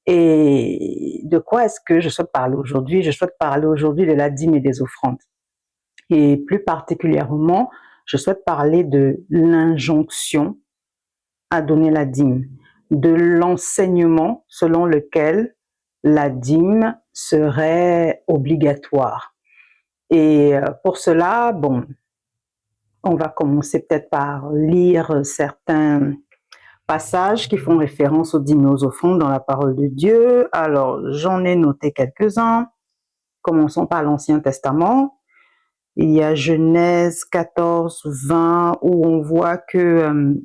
Et de quoi est-ce que je souhaite parler aujourd'hui? Je souhaite parler aujourd'hui de la dîme et des offrandes. Et plus particulièrement, je souhaite parler de l'injonction à donner la dîme, de l'enseignement selon lequel la dîme serait obligatoire. Et pour cela, bon, on va commencer peut-être par lire certains passages qui font référence aux dîmes et aux offrandes dans la parole de Dieu. Alors, j'en ai noté quelques-uns. Commençons par l'Ancien Testament. Il y a Genèse 14, 20, où on voit que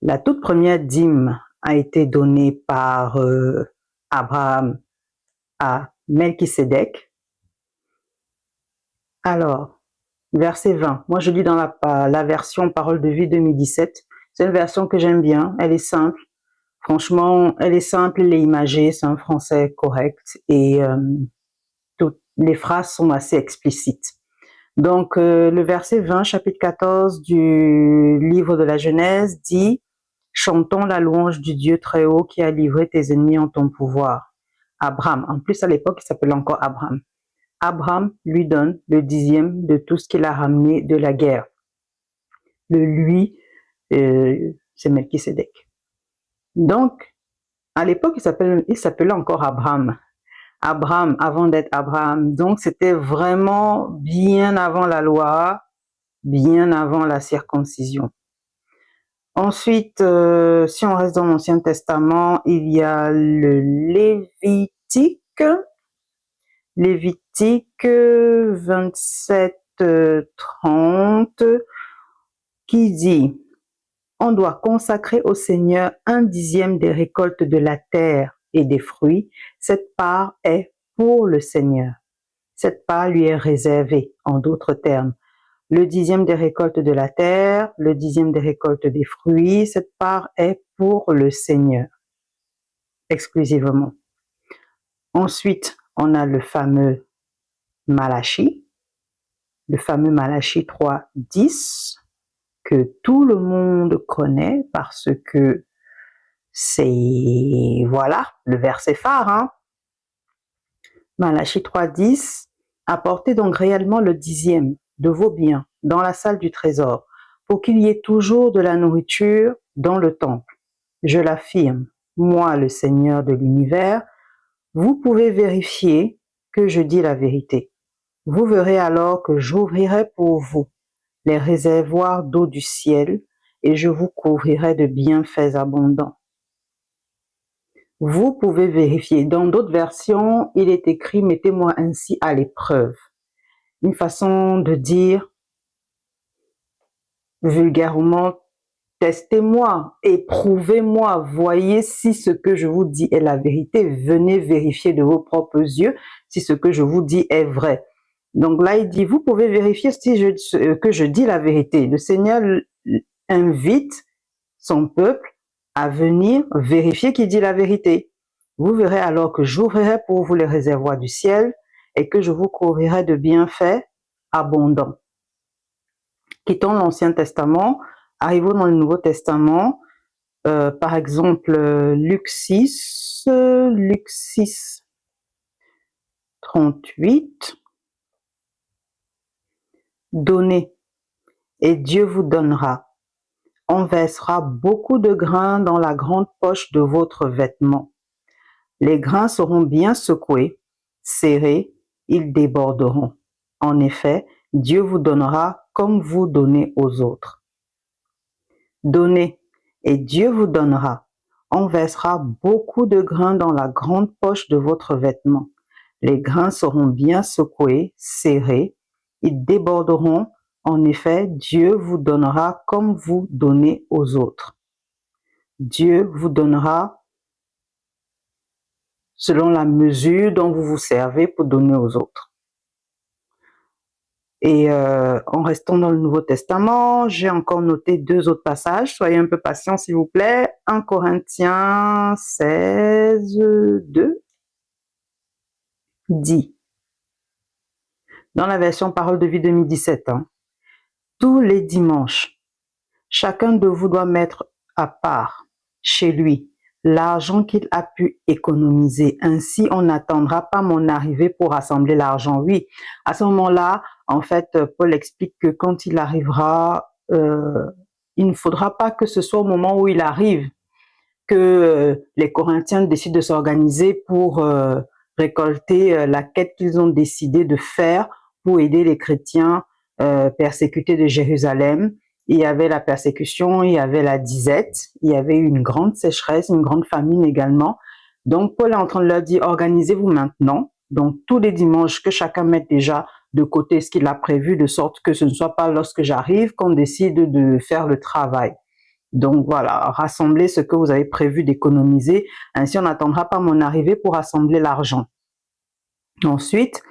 la toute première dîme a été donnée par Abraham à Melchisédek. Alors, verset 20. Moi, je lis dans la version Parole de vie 2017. C'est une version que j'aime bien. Elle est simple. Franchement, elle est simple, elle est imagée. C'est un français correct et toutes les phrases sont assez explicites. Donc, le verset 20, chapitre 14 du livre de la Genèse dit « Chantons la louange du Dieu très haut qui a livré tes ennemis en ton pouvoir. » Abraham, en plus à l'époque, il s'appelait encore Abraham. Abraham lui donne le 10e de tout ce qu'il a ramené de la guerre. Le lui, c'est Melchisédek. Donc, à l'époque, il s'appelait encore Abraham. Abraham, avant d'être Abraham. Donc, c'était vraiment bien avant la loi, bien avant la circoncision. Ensuite, si on reste dans l'Ancien Testament, il y a le Lévitique. Lévitique 27, 30, qui dit « On doit consacrer au Seigneur un 10e des récoltes de la terre et des fruits. Cette part est pour le Seigneur. Cette part lui est réservée, en d'autres termes. Le 10e des récoltes de la terre, le 10e des récoltes des fruits, cette part est pour le Seigneur, exclusivement. Ensuite, on a le fameux Malachie 3, 10, que tout le monde connaît parce que c'est, voilà, le verset phare, hein. Malachie 3, 10, apportez donc réellement le 10e de vos biens dans la salle du trésor, pour qu'il y ait toujours de la nourriture dans le temple. Je l'affirme, moi le Seigneur de l'univers, vous pouvez vérifier que je dis la vérité. Vous verrez alors que j'ouvrirai pour vous les réservoirs d'eau du ciel et je vous couvrirai de bienfaits abondants. Vous pouvez vérifier. Dans d'autres versions, il est écrit « Mettez-moi ainsi à l'épreuve ». Une façon de dire vulgairement « Testez-moi, éprouvez-moi, voyez si ce que je vous dis est la vérité, venez vérifier de vos propres yeux si ce que je vous dis est vrai. » Donc là, il dit « Vous pouvez vérifier que je dis la vérité. » Le Seigneur invite son peuple à venir vérifier qu'il dit la vérité. Vous verrez alors que j'ouvrirai pour vous les réservoirs du ciel et que je vous couvrirai de bienfaits abondants. Quittons l'Ancien Testament, arrivons dans le Nouveau Testament. Par exemple, Luc 6, 38. Donnez, et Dieu vous donnera. On versera beaucoup de grains dans la grande poche de votre vêtement. Les grains seront bien secoués, serrés, ils déborderont. En effet, Dieu vous donnera comme vous donnez aux autres. Donnez, et Dieu vous donnera. On versera beaucoup de grains dans la grande poche de votre vêtement. Les grains seront bien secoués, serrés, ils déborderont. En effet, Dieu vous donnera comme vous donnez aux autres. Dieu vous donnera selon la mesure dont vous vous servez pour donner aux autres. Et en restant dans le Nouveau Testament, j'ai encore noté 2 autres passages. Soyez un peu patients, s'il vous plaît. 1 Corinthiens 16, 2 dit, dans la version Parole de vie 2017, hein, tous les dimanches, chacun de vous doit mettre à part chez lui l'argent qu'il a pu économiser. Ainsi, on n'attendra pas mon arrivée pour rassembler l'argent. Oui, à ce moment-là, en fait, Paul explique que quand il arrivera, il ne faudra pas que ce soit au moment où il arrive que les Corinthiens décident de s'organiser pour récolter la quête qu'ils ont décidé de faire pour aider les chrétiens persécutés de Jérusalem. Il y avait la persécution, il y avait la disette, il y avait une grande sécheresse, une grande famine également. Donc Paul est en train de leur dire, organisez-vous maintenant. Donc tous les dimanches, que chacun mette déjà de côté ce qu'il a prévu, de sorte que ce ne soit pas lorsque j'arrive qu'on décide de faire le travail. Donc voilà, rassemblez ce que vous avez prévu d'économiser. Ainsi, on n'attendra pas mon arrivée pour rassembler l'argent. Ensuite,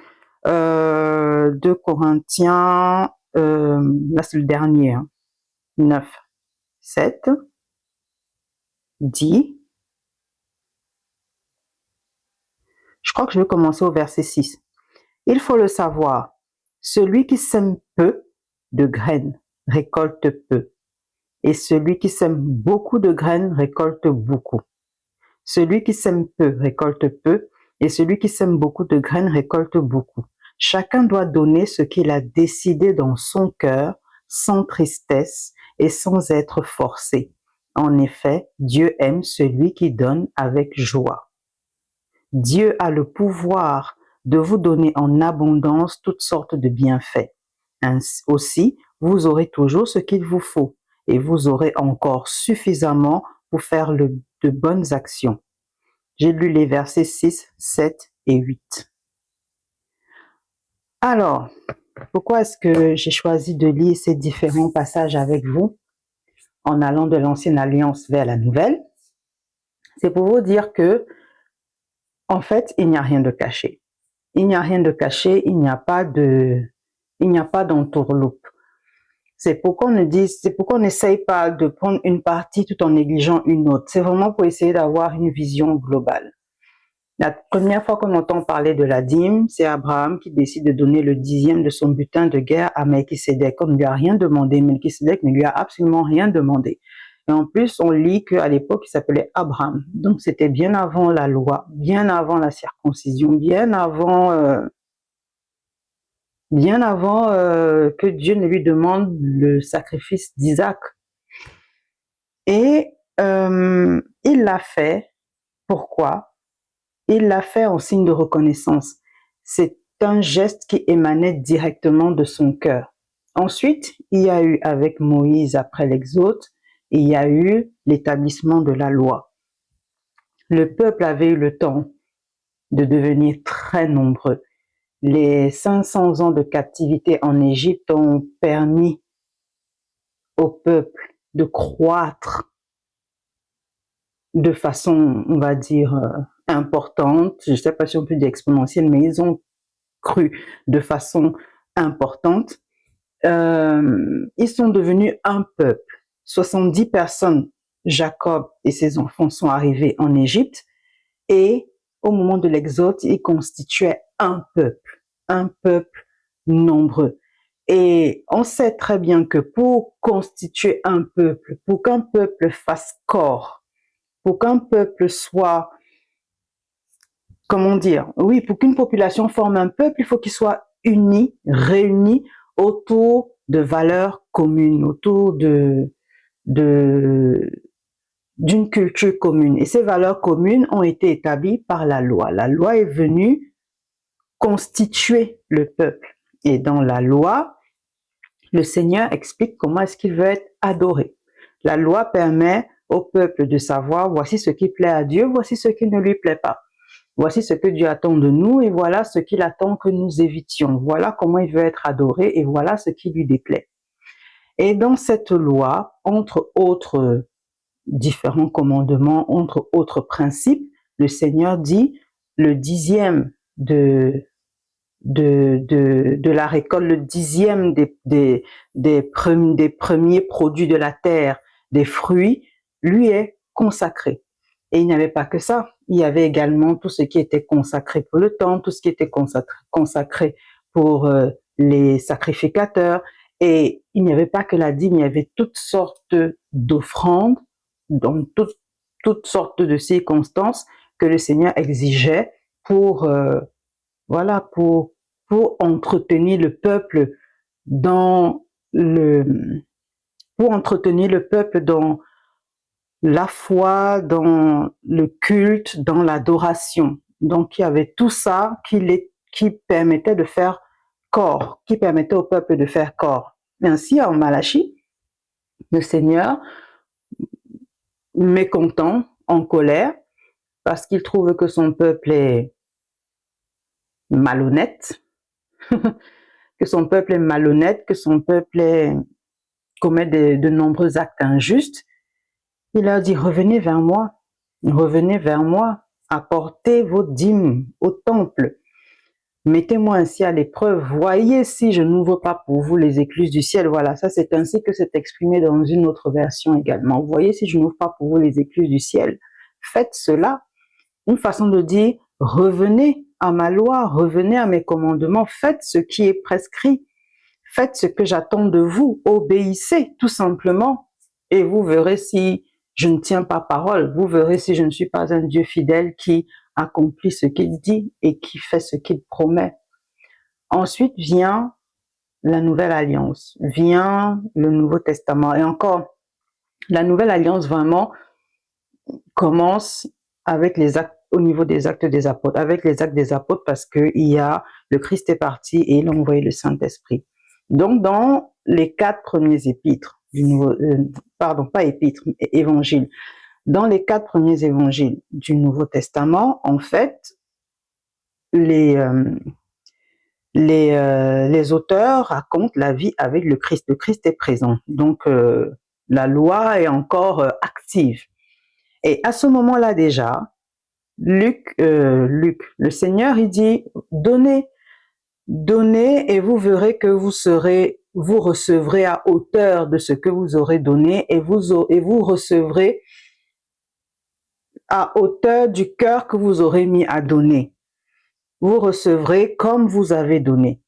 2 Corinthiens, là c'est le dernier, 9, 7, dit, je crois que je vais commencer au verset 6. Il faut le savoir, celui qui sème peu de graines récolte peu, et celui qui sème beaucoup de graines récolte beaucoup. Celui qui sème peu récolte peu, et celui qui sème beaucoup de graines récolte beaucoup. Chacun doit donner ce qu'il a décidé dans son cœur, sans tristesse et sans être forcé. En effet, Dieu aime celui qui donne avec joie. Dieu a le pouvoir de vous donner en abondance toutes sortes de bienfaits. Ainsi aussi, vous aurez toujours ce qu'il vous faut, et vous aurez encore suffisamment pour faire de bonnes actions. J'ai lu les versets 6, 7 et 8. Alors, pourquoi est-ce que j'ai choisi de lire ces différents passages avec vous en allant de l'ancienne alliance vers la nouvelle? C'est pour vous dire que, en fait, il n'y a rien de caché. Il n'y a rien de caché, il n'y a pas d'entourloupe. C'est pourquoi on n'essaye pas de prendre une partie tout en négligeant une autre. C'est vraiment pour essayer d'avoir une vision globale. La première fois qu'on entend parler de la dîme, c'est Abraham qui décide de donner le 10e de son butin de guerre à Melchisédek. On ne lui a rien demandé. Melchisédek ne lui a absolument rien demandé. Et en plus, on lit qu'à l'époque, il s'appelait Abraham. Donc, c'était bien avant la loi, bien avant la circoncision, bien avant que Dieu ne lui demande le sacrifice d'Isaac. Et il l'a fait. Pourquoi? Il l'a fait en signe de reconnaissance. C'est un geste qui émanait directement de son cœur. Ensuite, il y a eu avec Moïse après l'Exode, il y a eu l'établissement de la loi. Le peuple avait eu le temps de devenir très nombreux. Les 500 ans de captivité en Égypte ont permis au peuple de croître de façon, on va dire, importante. Je ne sais pas si on peut dire exponentielle, mais ils ont cru de façon importante. Ils sont devenus un peuple. 70 personnes, Jacob et ses enfants sont arrivés en Égypte et au moment de l'Exode, ils constituaient un peuple nombreux. Et on sait très bien que pour constituer un peuple, pour qu'un peuple fasse corps, pour qu'un peuple soit, comment dire, oui, pour qu'une population forme un peuple, il faut qu'il soit uni, réuni autour de valeurs communes, autour d'une culture commune. Et ces valeurs communes ont été établies par la loi. La loi est venue constituer le peuple. Et dans la loi, le Seigneur explique comment est-ce qu'il veut être adoré. La loi permet au peuple de savoir, voici ce qui plaît à Dieu, voici ce qui ne lui plaît pas. Voici ce que Dieu attend de nous et voilà ce qu'il attend que nous évitions. Voilà comment il veut être adoré et voilà ce qui lui déplaît. Et dans cette loi, entre autres différents commandements, entre autres principes, le Seigneur dit le 10e de la récolte, le 10e des premiers produits de la terre, des fruits, lui est consacré. Et il n'y avait pas que ça, il y avait également tout ce qui était consacré pour le temple, tout ce qui était consacré pour les sacrificateurs, et il n'y avait pas que la dîme, il y avait toutes sortes d'offrandes, donc toutes sortes de circonstances que le Seigneur exigeait pour, voilà, pour entretenir le peuple dans pour entretenir le peuple dans la foi, dans le culte, dans l'adoration. Donc, il y avait tout ça qui permettait de faire corps, qui permettait au peuple de faire corps. Ainsi, en Malachie, le Seigneur, mécontent, en colère, parce qu'il trouve que son peuple est malhonnête, que son peuple est malhonnête, que son peuple commet de nombreux actes injustes, il leur dit, revenez vers moi, apportez vos dîmes au temple, mettez-moi ainsi à l'épreuve, voyez si je n'ouvre pas pour vous les écluses du ciel. Voilà, ça c'est ainsi que c'est exprimé dans une autre version également. Voyez si je n'ouvre pas pour vous les écluses du ciel. Faites cela. Une façon de dire, revenez à ma loi, revenez à mes commandements, faites ce qui est prescrit, faites ce que j'attends de vous, obéissez tout simplement, et vous verrez si je ne tiens pas parole, vous verrez si je ne suis pas un Dieu fidèle qui accomplit ce qu'il dit et qui fait ce qu'il promet. Ensuite vient la nouvelle alliance, vient le Nouveau Testament, et encore, la nouvelle alliance vraiment commence avec les actes, au niveau des actes des apôtres, avec les actes des apôtres, parce que le Christ est parti et il a envoyé le Saint-Esprit. Donc, dans les 4 premiers épîtres du Nouveau, pardon, pas épîtres, évangiles, dans les 4 premiers évangiles du Nouveau Testament, en fait, les auteurs racontent la vie avec le Christ. Le Christ est présent, donc la loi est encore active. Et à ce moment-là déjà, Luc, le Seigneur, il dit, donnez et vous verrez que vous recevrez à hauteur de ce que vous aurez donné, et vous recevrez à hauteur du cœur que vous aurez mis à donner. Vous recevrez comme vous avez donné.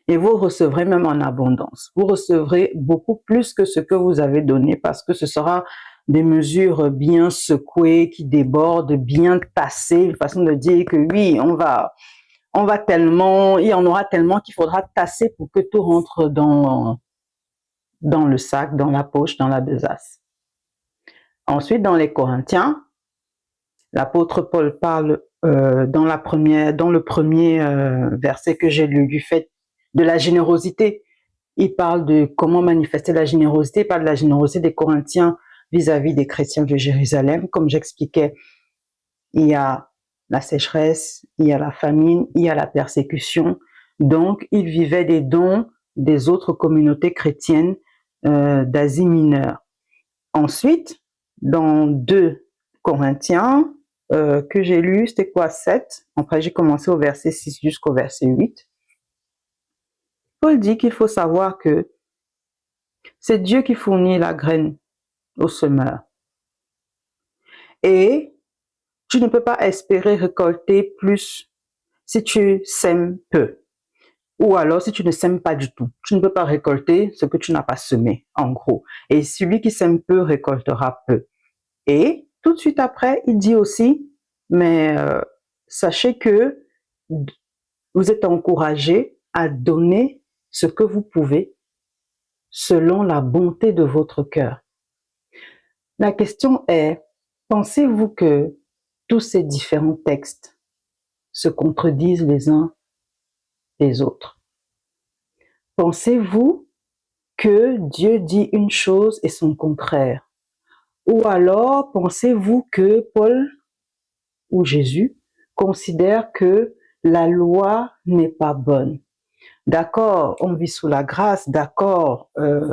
Et vous recevrez même en abondance. Vous recevrez beaucoup plus que ce que vous avez donné, parce que ce sera des mesures bien secouées, qui débordent, bien tassées, une façon de dire que oui, on va tellement, il y en aura tellement qu'il faudra tasser pour que tout rentre dans le sac, dans la poche, dans la besace. Ensuite, dans les Corinthiens, l'apôtre Paul parle dans le premier verset que j'ai lu, du fait de la générosité. Il parle de comment manifester la générosité, il parle de la générosité des Corinthiens vis-à-vis des chrétiens de Jérusalem. Comme j'expliquais, il y a la sécheresse, il y a la famine, il y a la persécution. Donc, ils vivaient des dons des autres communautés chrétiennes d'Asie mineure. Ensuite, dans 2 Corinthiens, que j'ai lu, c'était quoi, 7? Après, j'ai commencé au verset 6 jusqu'au verset 8. Paul dit qu'il faut savoir que c'est Dieu qui fournit la graine au semeur. Et tu ne peux pas espérer récolter plus si tu sèmes peu. Ou alors si tu ne sèmes pas du tout. Tu ne peux pas récolter ce que tu n'as pas semé, en gros. Et celui qui sème peu récoltera peu. Et tout de suite après, il dit aussi, mais sachez que vous êtes encouragés à donner ce que vous pouvez selon la bonté de votre cœur. La question est, pensez-vous que tous ces différents textes se contredisent les uns les autres? Pensez-vous que Dieu dit une chose et son contraire? Ou alors pensez-vous que Paul ou Jésus considère que la loi n'est pas bonne? D'accord, on vit sous la grâce, d'accord,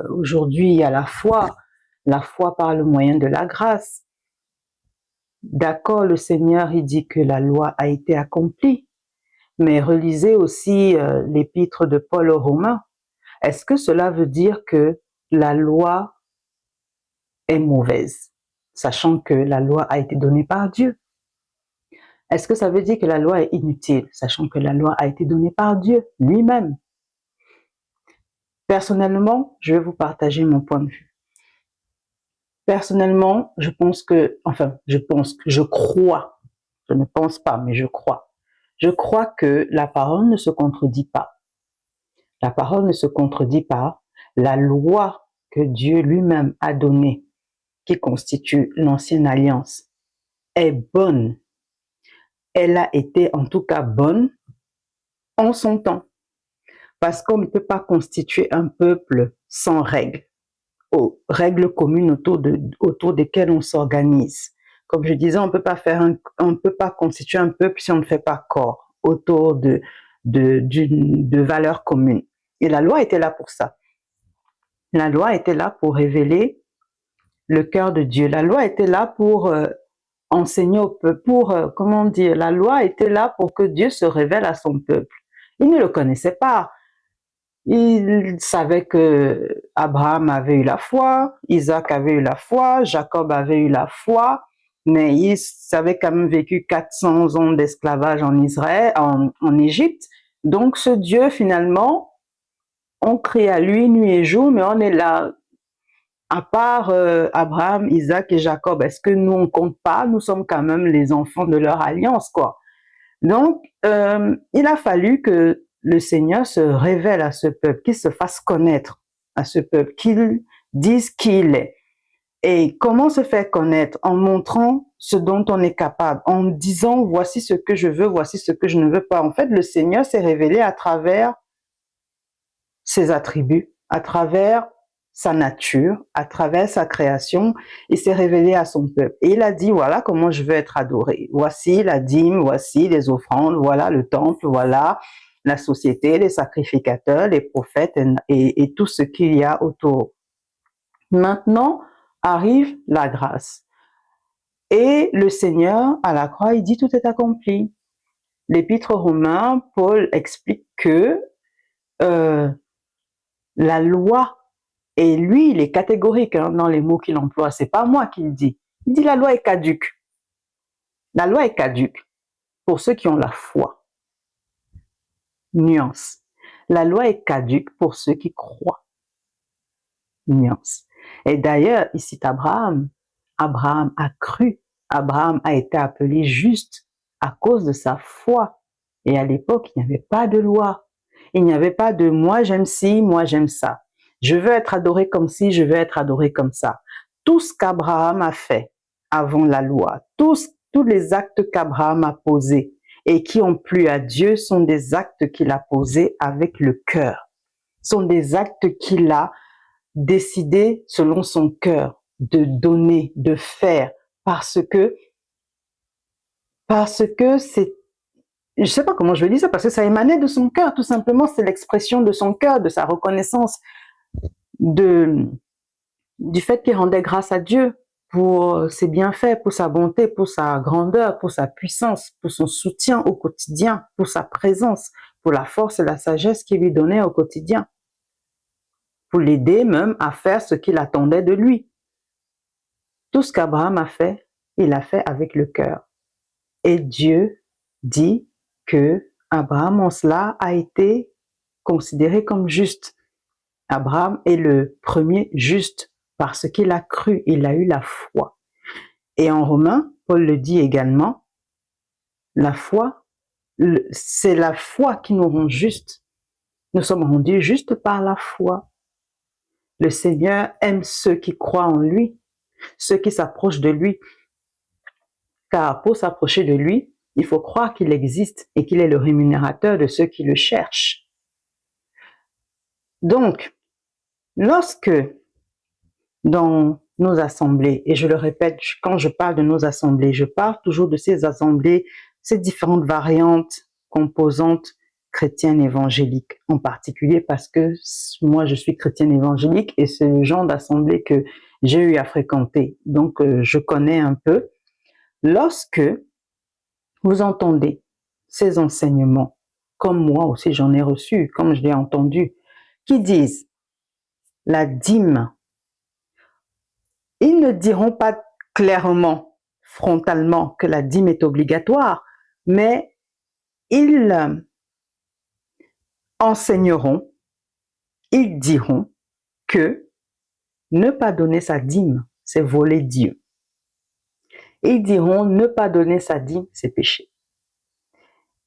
aujourd'hui il y a la foi par le moyen de la grâce. D'accord, le Seigneur, il dit que la loi a été accomplie, mais relisez aussi l'épître de Paul aux Romains. Est-ce que cela veut dire que la loi est mauvaise, sachant que la loi a été donnée par Dieu? Est-ce que ça veut dire que la loi est inutile, sachant que la loi a été donnée par Dieu lui-même? Personnellement, je vais vous partager mon point de vue. Personnellement, je crois, je ne pense pas, mais je crois. Je crois que la parole ne se contredit pas. La parole ne se contredit pas. La loi que Dieu lui-même a donnée, qui constitue l'ancienne alliance, est bonne. Elle a été en tout cas bonne en son temps. Parce qu'on ne peut pas constituer un peuple sans règles, aux règles communes autour desquelles on s'organise. Comme je disais, on ne peut pas constituer un peuple si on ne fait pas corps autour de valeurs communes. Et la loi était là pour ça. La loi était là pour révéler le cœur de Dieu. La loi était là pour enseigner au peuple, la loi était là pour que Dieu se révèle à son peuple. Il ne le connaissait pas. Il savait que Abraham avait eu la foi, Isaac avait eu la foi, Jacob avait eu la foi, mais il avait quand même vécu 400 ans d'esclavage en Israël, en Égypte. Donc ce Dieu, finalement, on crie à lui nuit et jour, mais on est là. À part Abraham, Isaac et Jacob, est-ce que nous on compte pas? Nous sommes quand même les enfants de leur alliance, quoi. Donc, il a fallu que le Seigneur se révèle à ce peuple, qu'il se fasse connaître à ce peuple, qu'il dise qui il est. Et comment se faire connaître? En montrant ce dont on est capable, en disant voici ce que je veux, voici ce que je ne veux pas. En fait, le Seigneur s'est révélé à travers ses attributs, à travers sa nature, à travers sa création, il s'est révélé à son peuple. Et il a dit, voilà comment je veux être adoré. Voici la dîme, voici les offrandes, voilà le temple, voilà la société, les sacrificateurs, les prophètes et tout ce qu'il y a autour. Maintenant arrive la grâce. Et le Seigneur, à la croix, il dit, tout est accompli. L'Épître aux Romains, Paul explique que la loi, et lui, il est catégorique dans les mots qu'il emploie, c'est pas moi qui le dis. Il dit la loi est caduque. La loi est caduque pour ceux qui ont la foi. Nuance. La loi est caduque pour ceux qui croient. Nuance. Et d'ailleurs, il cite Abraham. Abraham a cru. Abraham a été appelé juste à cause de sa foi. Et à l'époque, il n'y avait pas de loi. Il n'y avait pas de moi j'aime ci, moi j'aime ça. Je veux être adoré comme ci, je veux être adoré comme ça. Tout ce qu'Abraham a fait avant la loi, tous les actes qu'Abraham a posés et qui ont plu à Dieu sont des actes qu'il a posés avec le cœur. Sont des actes qu'il a décidé selon son cœur de donner, de faire, parce que c'est, je sais pas comment je vais dire ça, parce que ça émanait de son cœur, tout simplement, c'est l'expression de son cœur, de sa reconnaissance, du fait qu'il rendait grâce à Dieu pour ses bienfaits, pour sa bonté, pour sa grandeur, pour sa puissance, pour son soutien au quotidien, pour sa présence, pour la force et la sagesse qu'il lui donnait au quotidien, pour l'aider même à faire ce qu'il attendait de lui. Tout ce qu'Abraham a fait, il l'a fait avec le cœur. Et Dieu dit que Abraham en cela a été considéré comme juste. Abraham est le premier juste parce qu'il a cru, il a eu la foi. Et en Romains, Paul le dit également, la foi, c'est la foi qui nous rend justes. Nous sommes rendus justes par la foi. Le Seigneur aime ceux qui croient en lui, ceux qui s'approchent de lui. Car pour s'approcher de lui, il faut croire qu'il existe et qu'il est le rémunérateur de ceux qui le cherchent. Donc, lorsque dans nos assemblées, et je le répète, quand je parle de nos assemblées, je parle toujours de ces assemblées, ces différentes variantes, composantes chrétiennes évangéliques, en particulier parce que moi je suis chrétienne évangélique et c'est le genre d'assemblée que j'ai eu à fréquenter, donc je connais un peu. Lorsque vous entendez ces enseignements, comme moi aussi j'en ai reçu, comme je l'ai entendu, qui disent la dîme, ils ne diront pas clairement, frontalement, que la dîme est obligatoire, mais ils enseigneront, ils diront que ne pas donner sa dîme, c'est voler Dieu. Ils diront ne pas donner sa dîme, c'est péché.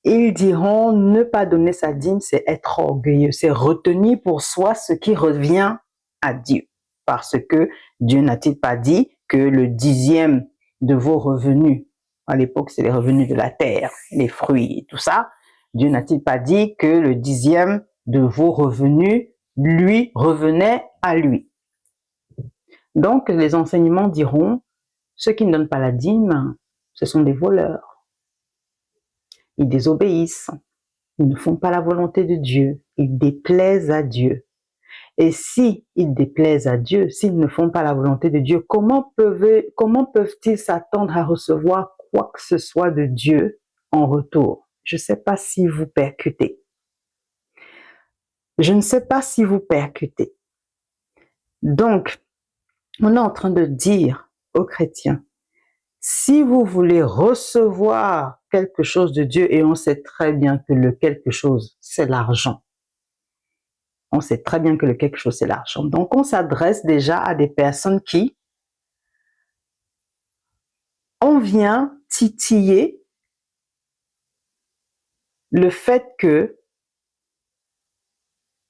Ils diront ne pas donner sa dîme, c'est être orgueilleux, c'est retenir pour soi ce qui revient à Dieu. Parce que Dieu n'a-t-il pas dit que le 10e de vos revenus, à l'époque c'est les revenus de la terre, les fruits et tout ça, Dieu n'a-t-il pas dit que le 10e de vos revenus lui revenait à lui? Donc les enseignements diront, ceux qui ne donnent pas la dîme, ce sont des voleurs. Ils désobéissent, ils ne font pas la volonté de Dieu, ils déplaisent à Dieu. Et si ils déplaisent à Dieu, s'ils ne font pas la volonté de Dieu, comment peuvent-ils s'attendre à recevoir quoi que ce soit de Dieu en retour? Je ne sais pas si vous percutez. Je ne sais pas si vous percutez. Donc, on est en train de dire aux chrétiens, si vous voulez recevoir quelque chose de Dieu, et on sait très bien que le quelque chose, c'est l'argent. On sait très bien que le quelque chose, c'est l'argent. Donc, on s'adresse déjà à des personnes qui, on vient titiller le fait que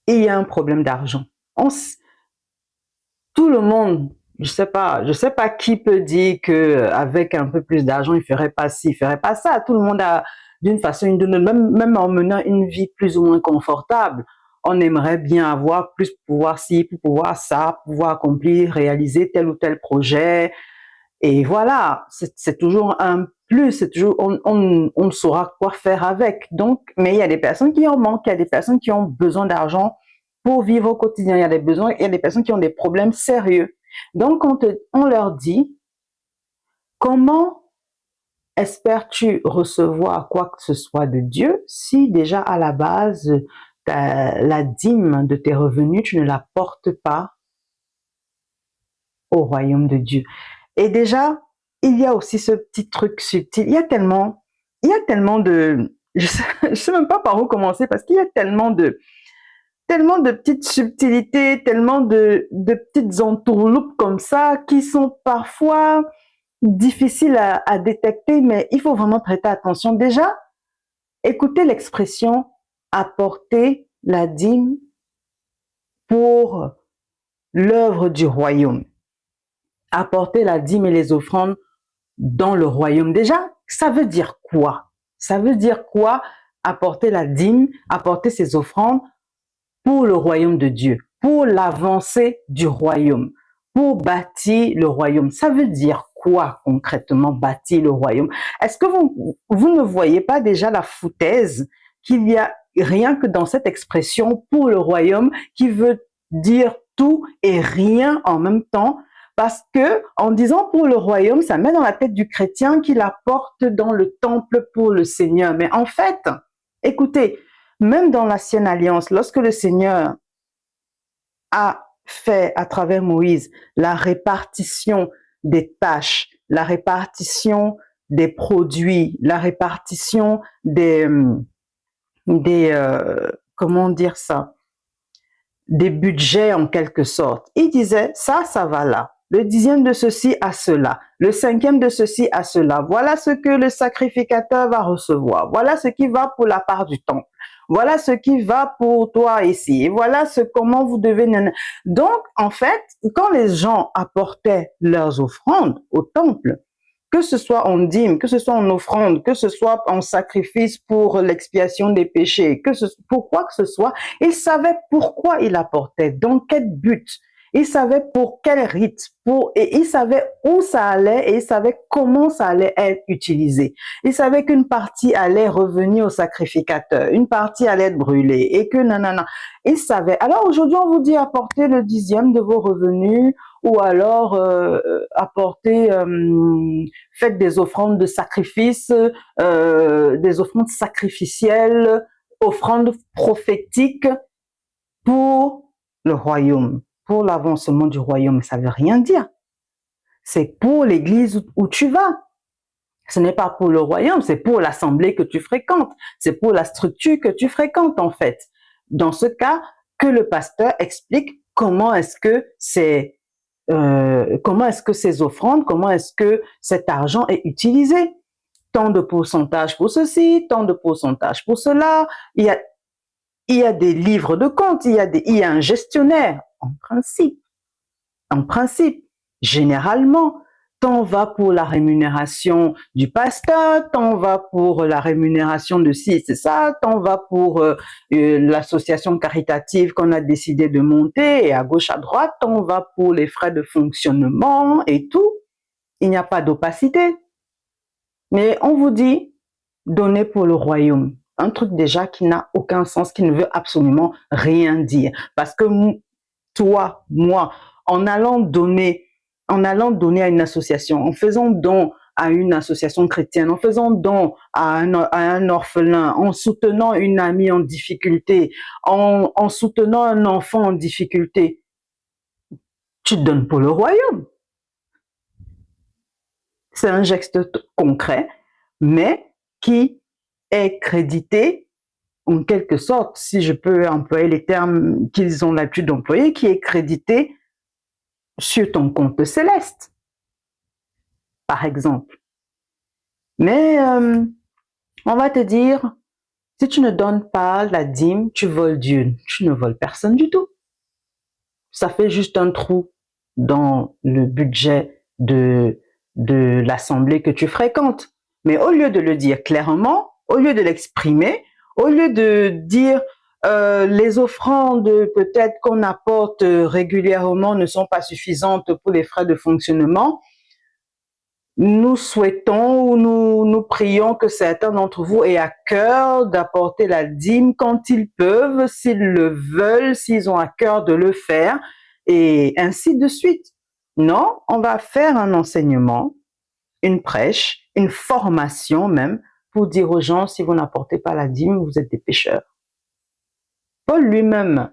il y a un problème d'argent. Tout le monde, je sais pas qui peut dire que avec un peu plus d'argent, il ferait pas ci, il ferait pas ça. Tout le monde a, d'une façon ou d'une autre, même en menant une vie plus ou moins confortable, on aimerait bien avoir plus pour pouvoir ci, pour pouvoir ça, pour pouvoir accomplir, réaliser tel ou tel projet. Et voilà, c'est toujours un plus, c'est toujours, on saura quoi faire avec. Donc, mais il y a des personnes qui en manquent, il y a des personnes qui ont besoin d'argent pour vivre au quotidien, il y a des personnes qui ont des problèmes sérieux. Donc, on leur dit, comment espères-tu recevoir quoi que ce soit de Dieu si déjà à la base, la dîme de tes revenus, tu ne la portes pas au royaume de Dieu? Et déjà, il y a aussi ce petit truc subtil. Il y a tellement de, je sais même pas par où commencer parce qu'il y a tellement de petites subtilités, tellement de petites entourloupes comme ça qui sont parfois difficiles à détecter, mais il faut vraiment prêter attention. Déjà, écoutez l'expression apporter la dîme pour l'œuvre du royaume. Apporter la dîme et les offrandes dans le royaume. Déjà, ça veut dire quoi? Ça veut dire quoi apporter la dîme, apporter ses offrandes pour le royaume de Dieu, pour l'avancée du royaume, pour bâtir le royaume? Ça veut dire quoi concrètement bâtir le royaume? Est-ce que vous ne voyez pas déjà la foutaise qu'il y a rien que dans cette expression pour le royaume qui veut dire tout et rien en même temps? Parce que, en disant pour le royaume, ça met dans la tête du chrétien qu'il apporte dans le temple pour le Seigneur. Mais en fait, écoutez, même dans l'Ancienne Alliance, lorsque le Seigneur a fait à travers Moïse la répartition des tâches, la répartition des produits, la répartition comment dire ça, des budgets en quelque sorte. Il disait, ça va là. Le 10e de ceci à cela. Le 5e de ceci à cela. Voilà ce que le sacrificateur va recevoir. Voilà ce qui va pour la part du temple. Voilà ce qui va pour toi ici. Et voilà comment vous devez... Donc, en fait, quand les gens apportaient leurs offrandes au temple, que ce soit en dîme, que ce soit en offrande, que ce soit en sacrifice pour l'expiation des péchés, pour quoi que ce soit, ils savaient pourquoi ils apportaient, dans quel but. Ils savaient pour quel rite, et ils savaient où ça allait et ils savaient comment ça allait être utilisé. Ils savaient qu'une partie allait revenir au sacrificateur, une partie allait être brûlée et que nanana. Ils savaient. Alors aujourd'hui, on vous dit apportez le 10e de vos revenus ou alors apporter, faites des offrandes de sacrifice, des offrandes sacrificielles, offrandes prophétiques pour le royaume, pour l'avancement du royaume. Ça veut rien dire. C'est pour l'église où tu vas. Ce n'est pas pour le royaume, c'est pour l'assemblée que tu fréquentes. C'est pour la structure que tu fréquentes en fait. Dans ce cas, que le pasteur explique comment est-ce que c'est comment est-ce que ces offrandes, comment est-ce que cet argent est utilisé. Tant de pourcentage pour ceci, tant de pourcentage pour cela. Il y a des livres de compte, il y a un gestionnaire. En principe, généralement, tant va pour la rémunération du pasteur, tant va pour la rémunération de ci, c'est ça, tant va pour l'association caritative qu'on a décidé de monter, et à gauche, à droite, tant va pour les frais de fonctionnement et tout. Il n'y a pas d'opacité. Mais on vous dit, donnez pour le royaume. Un truc déjà qui n'a aucun sens, qui ne veut absolument rien dire. Parce que toi, moi, en allant donner à une association, en faisant don à une association chrétienne, en faisant don à un orphelin, en soutenant une amie en difficulté, en soutenant un enfant en difficulté, tu donnes pour le royaume. C'est un geste concret, mais qui est crédité, en quelque sorte, si je peux employer les termes qu'ils ont l'habitude d'employer, qui est crédité sur ton compte céleste, par exemple. Mais on va te dire, si tu ne donnes pas la dîme, tu voles Dieu. Tu ne voles personne du tout. Ça fait juste un trou dans le budget de l'assemblée que tu fréquentes. Mais au lieu de le dire clairement, au lieu de l'exprimer, au lieu de dire les offrandes peut-être qu'on apporte régulièrement ne sont pas suffisantes pour les frais de fonctionnement, nous souhaitons ou nous prions que certains d'entre vous aient à cœur d'apporter la dîme quand ils peuvent, s'ils le veulent, s'ils ont à cœur de le faire, et ainsi de suite. Non, on va faire un enseignement, une prêche, une formation même, pour dire aux gens, si vous n'apportez pas la dîme, vous êtes des pécheurs. Paul lui-même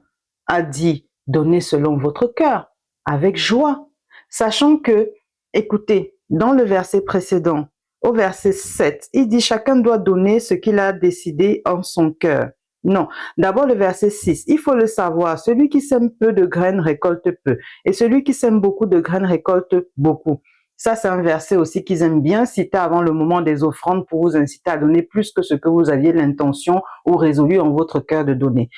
a dit, donnez selon votre cœur, avec joie, sachant que, écoutez, dans le verset précédent, au verset 7, il dit, chacun doit donner ce qu'il a décidé en son cœur. Non, d'abord le verset 6, il faut le savoir, celui qui sème peu de graines récolte peu, et celui qui sème beaucoup de graines récolte beaucoup. Ça, c'est un verset aussi qu'ils aiment bien citer avant le moment des offrandes pour vous inciter à donner plus que ce que vous aviez l'intention ou résolu en votre cœur de donner.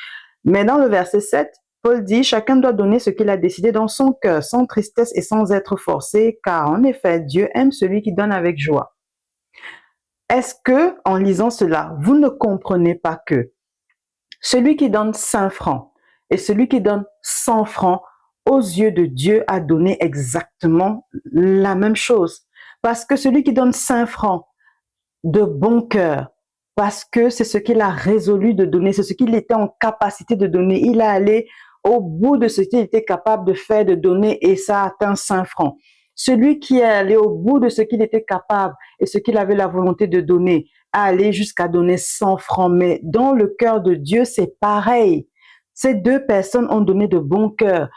Mais dans le verset 7, Paul dit, chacun doit donner ce qu'il a décidé dans son cœur, sans tristesse et sans être forcé, car en effet, Dieu aime celui qui donne avec joie. Est-ce que, en lisant cela, vous ne comprenez pas que celui qui donne 5 francs et celui qui donne 100 francs, aux yeux de Dieu, a donné exactement la même chose? Parce que celui qui donne 5 francs de bon cœur, parce que c'est ce qu'il a résolu de donner, c'est ce qu'il était en capacité de donner. Il est allé au bout de ce qu'il était capable de faire, de donner, et ça a atteint 5 francs. Celui qui est allé au bout de ce qu'il était capable et ce qu'il avait la volonté de donner, a allé jusqu'à donner 100 francs. Mais dans le cœur de Dieu, c'est pareil. Ces deux personnes ont donné de bon cœur.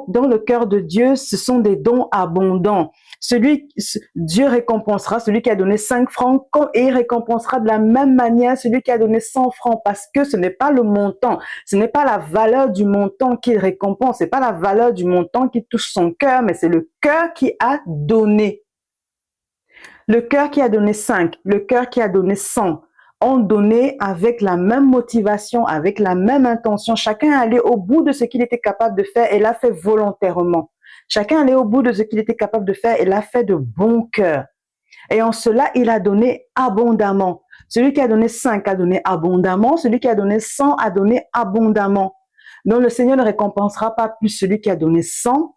Dans le cœur de Dieu, ce sont des dons abondants. Dieu récompensera celui qui a donné 5 francs et il récompensera de la même manière celui qui a donné 100 francs, parce que ce n'est pas le montant, ce n'est pas la valeur du montant qu'il récompense, ce n'est pas la valeur du montant qui touche son cœur, mais c'est le cœur qui a donné. Le cœur qui a donné 5, le cœur qui a donné 100, ont donné avec la même motivation, avec la même intention. Chacun allait au bout de ce qu'il était capable de faire et l'a fait volontairement. Chacun allait au bout de ce qu'il était capable de faire et l'a fait de bon cœur. Et en cela, il a donné abondamment. Celui qui a donné 5 a donné abondamment. Celui qui a donné 100 a donné abondamment. Donc le Seigneur ne récompensera pas plus celui qui a donné 100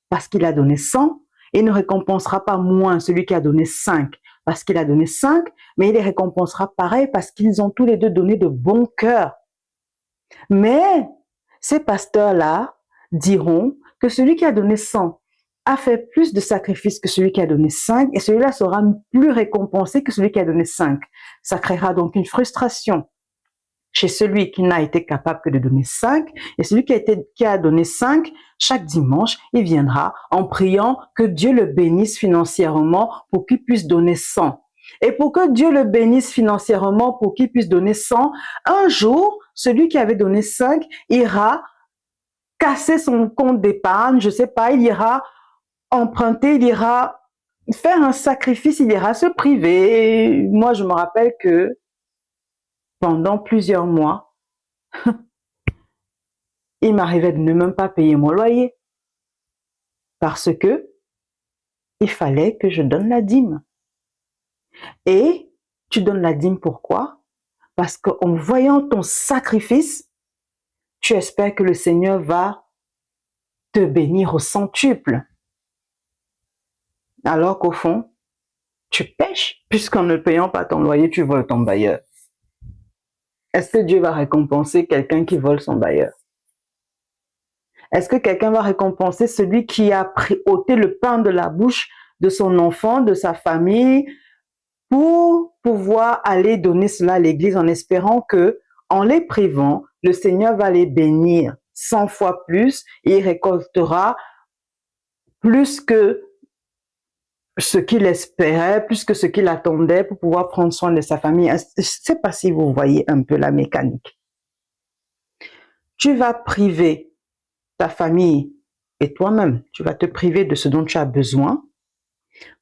parce qu'il a donné 100. Et ne récompensera pas moins celui qui a donné 5 parce qu'il a donné 5, mais il les récompensera pareil parce qu'ils ont tous les deux donné de bon cœur. Mais ces pasteurs-là diront que celui qui a donné 100 a fait plus de sacrifices que celui qui a donné 5, et celui-là sera plus récompensé que celui qui a donné 5. Ça créera donc une frustration chez celui qui n'a été capable que de donner 5, et celui qui a donné 5, chaque dimanche, il viendra en priant que Dieu le bénisse financièrement pour qu'il puisse donner 100. Et pour que Dieu le bénisse financièrement pour qu'il puisse donner 100, un jour, celui qui avait donné 5 ira casser son compte d'épargne, je sais pas, il ira emprunter, il ira faire un sacrifice, il ira se priver. Et moi, je me rappelle que pendant plusieurs mois, il m'arrivait de ne même pas payer mon loyer parce que il fallait que je donne la dîme. Et tu donnes la dîme pourquoi? Parce qu'en voyant ton sacrifice, tu espères que le Seigneur va te bénir au centuple. Alors qu'au fond, tu pêches, puisqu'en ne payant pas ton loyer, tu voles ton bailleur. Est-ce que Dieu va récompenser quelqu'un qui vole son bailleur? Est-ce que quelqu'un va récompenser celui qui a ôté le pain de la bouche de son enfant, de sa famille, pour pouvoir aller donner cela à l'église en espérant que, en les privant, le Seigneur va les bénir 100 fois plus et il récoltera plus que ce qu'il espérait, plus que ce qu'il attendait pour pouvoir prendre soin de sa famille. Je ne sais pas si vous voyez un peu la mécanique. Tu vas priver ta famille et toi-même, tu vas te priver de ce dont tu as besoin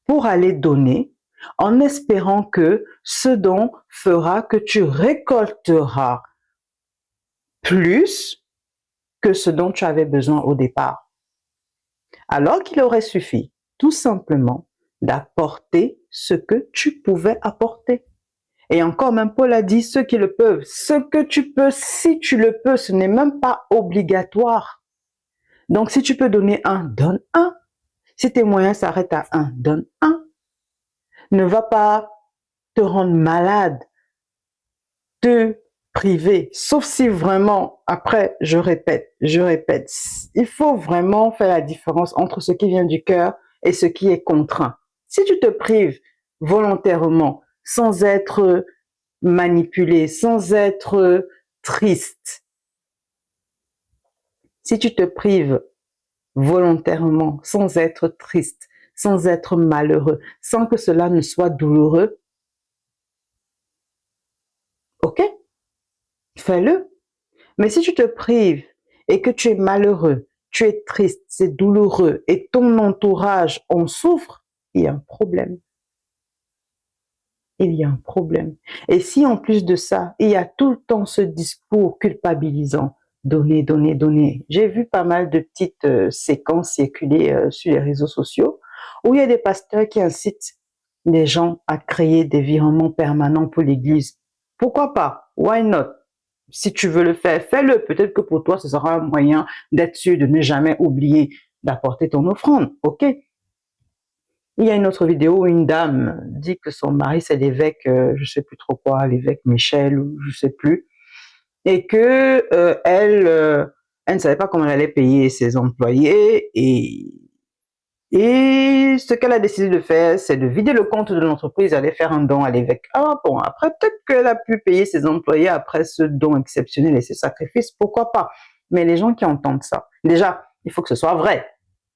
pour aller donner en espérant que ce don fera que tu récolteras plus que ce dont tu avais besoin au départ. Alors qu'il aurait suffi tout simplement d'apporter ce que tu pouvais apporter. Et encore, même Paul a dit, ceux qui le peuvent, ce que tu peux, si tu le peux, ce n'est même pas obligatoire. Donc, si tu peux donner un, donne un. Si tes moyens s'arrêtent à un, donne un. Ne va pas te rendre malade, te priver, sauf si vraiment, après, je répète, il faut vraiment faire la différence entre ce qui vient du cœur et ce qui est contraint. Si tu te prives volontairement, sans être manipulé, sans être triste, si tu te prives volontairement, sans être triste, sans être malheureux, sans que cela ne soit douloureux, ok, fais-le. Mais si tu te prives et que tu es malheureux, tu es triste, c'est douloureux et ton entourage en souffre, il y a un problème. Il y a un problème. Et si en plus de ça, il y a tout le temps ce discours culpabilisant, donner, donner, donner. J'ai vu pas mal de petites séquences circuler sur les réseaux sociaux où il y a des pasteurs qui incitent les gens à créer des virements permanents pour l'église. Pourquoi pas? Why not? Si tu veux le faire, fais-le. Peut-être que pour toi, ce sera un moyen d'être sûr de ne jamais oublier d'apporter ton offrande. OK? Il y a une autre vidéo où une dame dit que son mari, c'est l'évêque, je sais plus trop quoi, l'évêque Michel, ou je sais plus, et que elle ne savait pas comment elle allait payer ses employés, et ce qu'elle a décidé de faire, c'est de vider le compte de l'entreprise, aller faire un don à l'évêque. Ah bon, après, peut-être qu'elle a pu payer ses employés après ce don exceptionnel et ce sacrifice, pourquoi pas? Mais les gens qui entendent ça, déjà, il faut que ce soit vrai.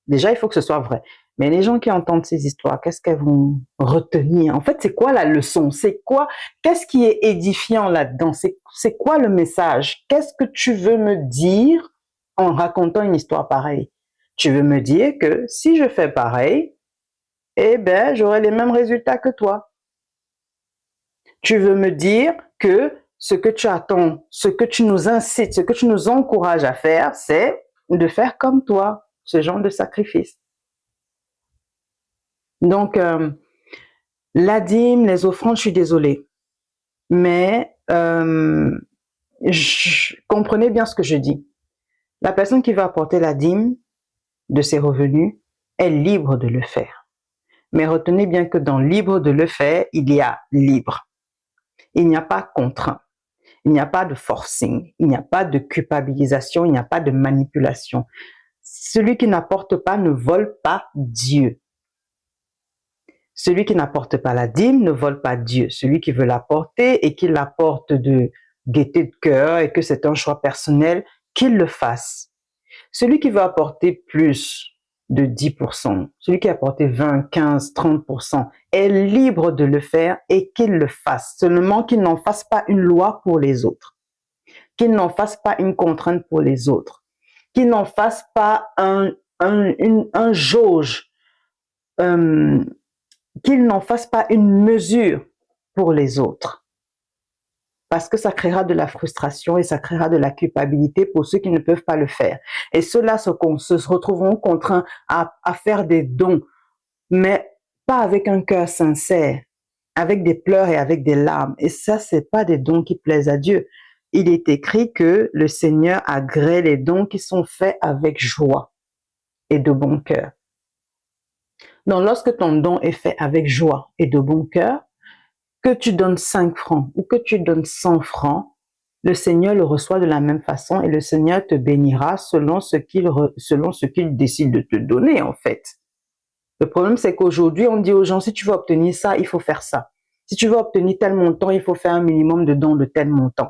Déjà, il faut que ce soit vrai. Mais les gens qui entendent ces histoires, qu'est-ce qu'elles vont retenir? En fait, c'est quoi la leçon? C'est quoi? Qu'est-ce qui est édifiant là-dedans? C'est quoi le message? Qu'est-ce que tu veux me dire en racontant une histoire pareille? Tu veux me dire que si je fais pareil, eh ben, j'aurai les mêmes résultats que toi. Tu veux me dire que ce que tu attends, ce que tu nous incites, ce que tu nous encourages à faire, c'est de faire comme toi, ce genre de sacrifice. Donc, la dîme, les offrandes, je suis désolée. Mais comprenez bien ce que je dis. La personne qui va apporter la dîme de ses revenus est libre de le faire. Mais retenez bien que dans libre de le faire, il y a libre. Il n'y a pas contraint. Il n'y a pas de forcing. Il n'y a pas de culpabilisation. Il n'y a pas de manipulation. Celui qui n'apporte pas ne vole pas Dieu. Celui qui n'apporte pas la dîme ne vole pas Dieu. Celui qui veut l'apporter et qui l'apporte de gaieté de cœur et que c'est un choix personnel, qu'il le fasse. Celui qui veut apporter plus de 10%, celui qui a apporté 20, 15, 30%, est libre de le faire et qu'il le fasse. Seulement qu'il n'en fasse pas une loi pour les autres. Qu'il n'en fasse pas une contrainte pour les autres. Qu'il n'en fasse pas un jauge qu'ils n'en fassent pas une mesure pour les autres. Parce que ça créera de la frustration et ça créera de la culpabilité pour ceux qui ne peuvent pas le faire. Et ceux-là se retrouveront contraints à faire des dons, mais pas avec un cœur sincère, avec des pleurs et avec des larmes. Et ça, c'est pas des dons qui plaisent à Dieu. Il est écrit que le Seigneur agrée les dons qui sont faits avec joie et de bon cœur. Donc, lorsque ton don est fait avec joie et de bon cœur, que tu donnes 5 francs ou que tu donnes 100 francs, le Seigneur le reçoit de la même façon et le Seigneur te bénira selon ce qu'il décide de te donner, en fait. Le problème, c'est qu'aujourd'hui, on dit aux gens, si tu veux obtenir ça, il faut faire ça. Si tu veux obtenir tel montant, il faut faire un minimum de dons de tel montant.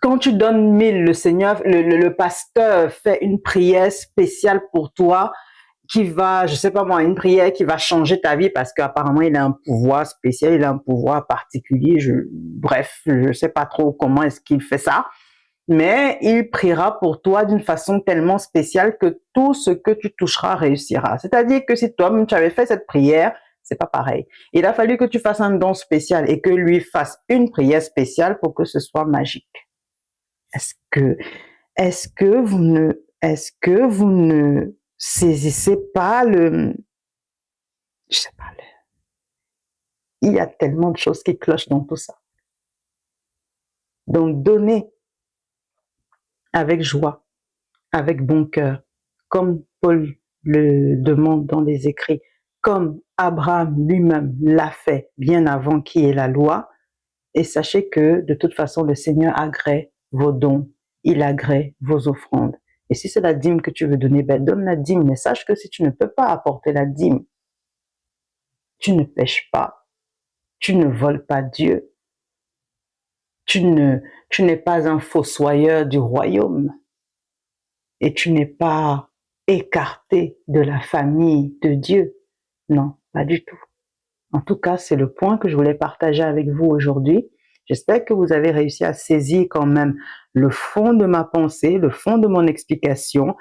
Quand tu donnes 1000, le Seigneur, le pasteur fait une prière spéciale pour toi qui va, je sais pas moi, une prière qui va changer ta vie parce qu'apparemment il a un pouvoir spécial, il a un pouvoir particulier. Bref, je sais pas trop comment est-ce qu'il fait ça, mais il priera pour toi d'une façon tellement spéciale que tout ce que tu toucheras réussira. C'est-à-dire que si toi-même tu avais fait cette prière, c'est pas pareil. Il a fallu que tu fasses un don spécial et que lui fasse une prière spéciale pour que ce soit magique. Est-ce que vous ne saisissez pas je sais pas, il y a tellement de choses qui clochent dans tout ça. Donc, donnez avec joie, avec bon cœur, comme Paul le demande dans les écrits, comme Abraham lui-même l'a fait bien avant qu'il y ait la loi. Et sachez que de toute façon, le Seigneur agrée vos dons, il agrée vos offrandes. Et si c'est la dîme que tu veux donner, ben donne la dîme, mais sache que si tu ne peux pas apporter la dîme, tu ne pèches pas, tu ne voles pas Dieu, tu n'es pas un fossoyeur du royaume et tu n'es pas écarté de la famille de Dieu. Non, pas du tout. En tout cas, c'est le point que je voulais partager avec vous aujourd'hui. J'espère que vous avez réussi à saisir quand même le fond de ma pensée, le fond de mon explication.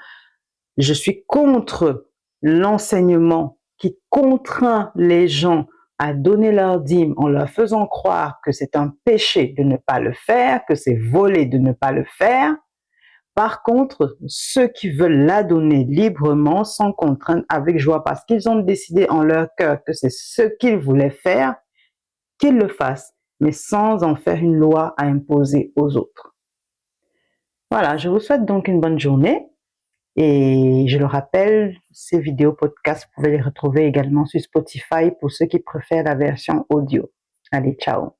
Je suis contre l'enseignement qui contraint les gens à donner leur dîme en leur faisant croire que c'est un péché de ne pas le faire, que c'est voler de ne pas le faire. Par contre, ceux qui veulent la donner librement, sans contrainte, avec joie, parce qu'ils ont décidé en leur cœur que c'est ce qu'ils voulaient faire, qu'ils le fassent, mais sans en faire une loi à imposer aux autres. Voilà, je vous souhaite donc une bonne journée. Et je le rappelle, ces vidéos podcasts, vous pouvez les retrouver également sur Spotify pour ceux qui préfèrent la version audio. Allez, ciao!